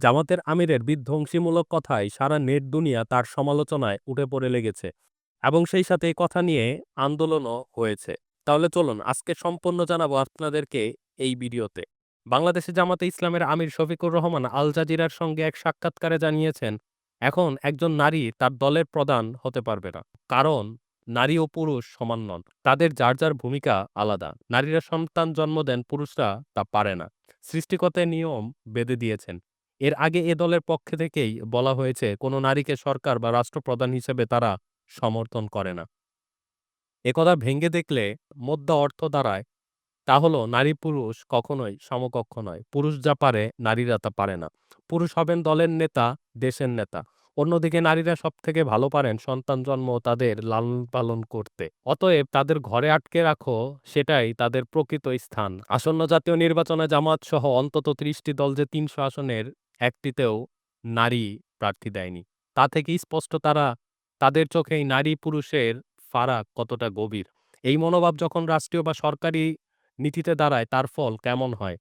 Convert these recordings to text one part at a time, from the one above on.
জামাতের আমিরের বিধ্বংসীমূলক কথায় সারা নেট দুনিয়া তার সমালোচনায় উঠে পড়ে লেগেছে এবং সেই সাথে এই কথা নিয়ে আন্দোলনও হয়েছে। তাহলে চলুন আজকে সম্পূর্ণ জানাবো আপনাদেরকে এই ভিডিওতে। বাংলাদেশে জামাতে ইসলামের আমির শফিকুর রহমান আল জাজিরার সঙ্গে এক সাক্ষাৎকারে জানিয়েছেন, এখন একজন নারী তার দলের প্রধান হতে পারবে না। কারণ নারী ও পুরুষ সমান নন। তাদের যার যার ভূমিকা আলাদা। নারীরা সন্তান জন্ম দেন, পুরুষরা তা পারে না। সৃষ্টিকর্তা নিয়ম বেঁধে দিয়েছেন। এর আগে এ দলের পক্ষ থেকেই বলা হয়েছে, কোনো নারীকে সরকার বা রাষ্ট্রপ্রধান হিসেবে তারা সমর্থন করে না। একথা ভেঙে দেখলে মোদ্দা অর্থ দাঁড়ায়, তা হলো নারী পুরুষ কখনোই সমকক্ষ নয়। পুরুষ যা পারে নারীরা তা পারে না। পুরুষ হবেন দলের নেতা, দেশের নেতা। অন্যদিকে নারীরা সবথেকে ভালো পারেন সন্তান জন্ম ও তাদের লালন পালন করতে। অতএব তাদের ঘরে আটকে রাখো, সেটাই তাদের প্রকৃত স্থান। আসন্ন জাতীয় নির্বাচনে জামাত সহ অন্তত ৩০টি দল যে ৩০০ আসনের একটিতেও নারী প্রার্থী দেয়নি, তা থেকেই স্পষ্ট তাদের চোখেই নারী পুরুষের ফারাক কতটা গভীর। এই মনোভাব যখন রাষ্ট্রীয় বা সরকারি নীতিতে দাঁড়ায়, তার ফল কেমন হয়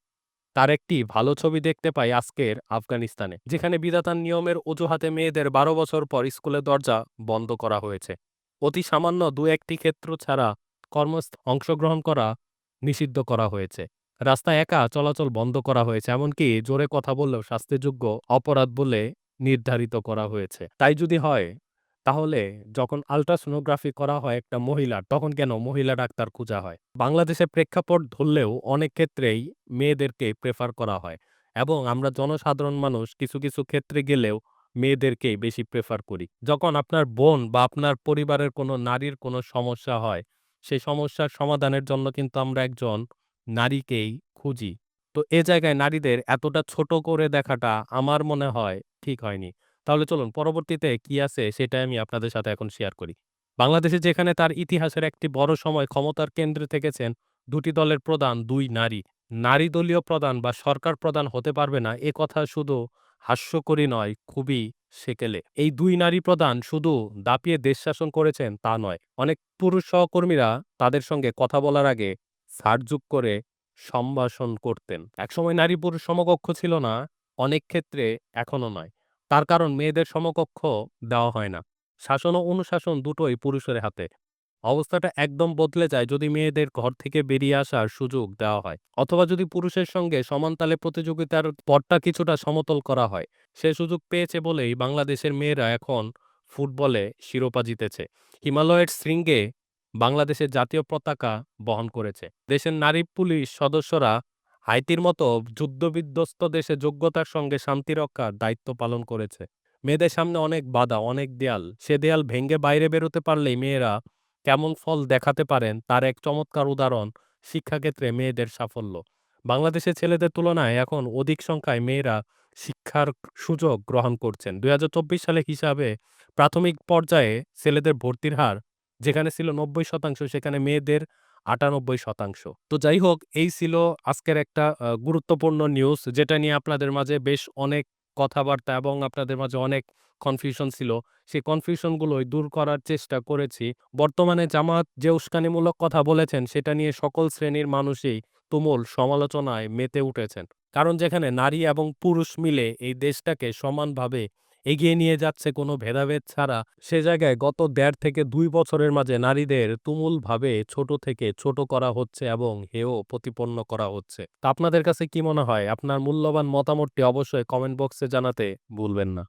তার একটি ভালো ছবি দেখতে পাই আজকের আফগানিস্তানে, যেখানে বিধাতার নিয়মের অজুহাতে মেয়েদের ১২ বছর পর স্কুলের দরজা বন্ধ করা হয়েছে। অতি সামান্য দু একটি ক্ষেত্র ছাড়া অংশগ্রহণ করা নিষিদ্ধ করা হয়েছে। রাস্তায় একা চলাচল বন্ধ করা হয়েছে, এমনকি জোরে কথা বললেও শাস্তিযোগ্য অপরাধ বলে নির্ধারিত করা হয়েছে। তাই যদি হয়, তাহলে যখন আল্ট্রাসোনোগ্রাফি করা হয় একটা মহিলার, তখন কেন মহিলা ডাক্তার খোঁজা হয়? বাংলাদেশের প্রেক্ষাপট ধরলেও অনেক ক্ষেত্রেই মেয়েদেরকে প্রেফার করা হয় এবং আমরা জনসাধারণ মানুষ কিছু কিছু ক্ষেত্রে গেলেও মেয়েদেরকেই বেশি প্রেফার করি। যখন আপনার বোন বা আপনার পরিবারের কোনো নারীর কোনো সমস্যা হয়, সেই সমস্যার সমাধানের জন্য কিন্তু আমরা একজন নারীকেই খুঁজি। তো এ জায়গায় নারীদের এতটা ছোট করে দেখাটা আমার মনে হয় ঠিক হয়নি। তাহলে চলুন পরবর্তীতে কি আছে সেটাই আমি আপনাদের সাথে এখন শেয়ার করি। বাংলাদেশে যেখানে তার ইতিহাসের একটি বড় সময় ক্ষমতার কেন্দ্রে থেকেছেন দুটি দলের প্রধান, দুই নারী। নারী দলীয় প্রধান বা সরকার প্রধান হতে পারবে না, এ কথা শুধু হাস্যকরী নয়, খুবই সেকেলে। এই দুই নারী প্রধান শুধু দাপিয়ে দেশ শাসন করেছেন তা নয়। অনেক পুরুষ সহকর্মীরা তাদের সঙ্গে কথা বলার আগে ছাড়যুগ করে সম্ভাষণ করতেন। একসময় নারী পুরুষ সমকক্ষ ছিল না, অনেক ক্ষেত্রে এখনো নয়। তার কারণ মেয়েদের সমকক্ষ দেওয়া হয় না। শাসন ও অনুশাসন দুটোই পুরুষের হাতে। অবস্থাটা একদম বদলে যায় যদি মেয়েদের ঘর থেকে বেরিয়ে আসার সুযোগ দেওয়া হয়, অথবা যদি পুরুষের সঙ্গে সমান তালে প্রতিযোগিতার পথটা কিছুটা সমতল করা হয়। সে সুযোগ পেয়েছে বলেই বাংলাদেশের মেয়েরা এখন ফুটবলে শিরোপা জিতেছে, হিমালয়ের শৃঙ্গে বাংলাদেশের জাতীয় পতাকা বহন করেছে। দেশের নারী পুলিশ সদস্যরা হাইতির মতো যুদ্ধবিধ্বস্ত দেশে যোগ্যতার সঙ্গে শান্তি রক্ষার দায়িত্ব পালন করেছে। মেয়েদের সামনে অনেক বাধা, অনেক দেয়াল। সে দেয়াল ভেঙে বাইরে বেরোতে পারলেই মেয়েরা কেমন ফল দেখাতে পারেন তার এক চমৎকার উদাহরণ শিক্ষাক্ষেত্রে মেয়েদের সাফল্য। বাংলাদেশের ছেলেদের তুলনায় এখন অধিক সংখ্যায় মেয়েরা শিক্ষার সুযোগ গ্রহণ করছেন। ২০২৪ সালে হিসাবে প্রাথমিক পর্যায়ে ছেলেদের ভর্তির হার যেখানে ছিল ৯০% সেখানে মেয়েদের ৯৮%। তো যাই হোক, এই ছিল আজকের একটা গুরুত্বপূর্ণ নিউজ, যেটা নিয়ে আপনাদের মাঝে বেশ অনেক কথাবার্তা এবং আপনাদের মাঝে অনেক কনফিউশন ছিল। সেই কনফিউশন গুলোই দূর করার চেষ্টা করেছি। বর্তমানে জামাত যে উস্কানিমূলক কথা বলেছেন সেটা নিয়ে সকল শ্রেণীর মানুষই তুমুল সমালোচনায় মেতে উঠেছেন। কারণ যেখানে নারী এবং পুরুষ মিলে এই দেশটাকে সমানভাবে এগিয়ে নিয়ে যাচ্ছে কোনো ভেদাভেদ ছাড়া, সে জায়গায় গত ১.৫ থেকে ২ বছরের মাঝে নারীদের তুমুলভাবে ছোট থেকে ছোট করা হচ্ছে এবং হেয় প্রতিপন্ন করা হচ্ছে। তা আপনাদের কাছে কি মনে হয়? আপনার মূল্যবান মতামতটি অবশ্যই কমেন্ট বক্সে জানাতে ভুলবেন না।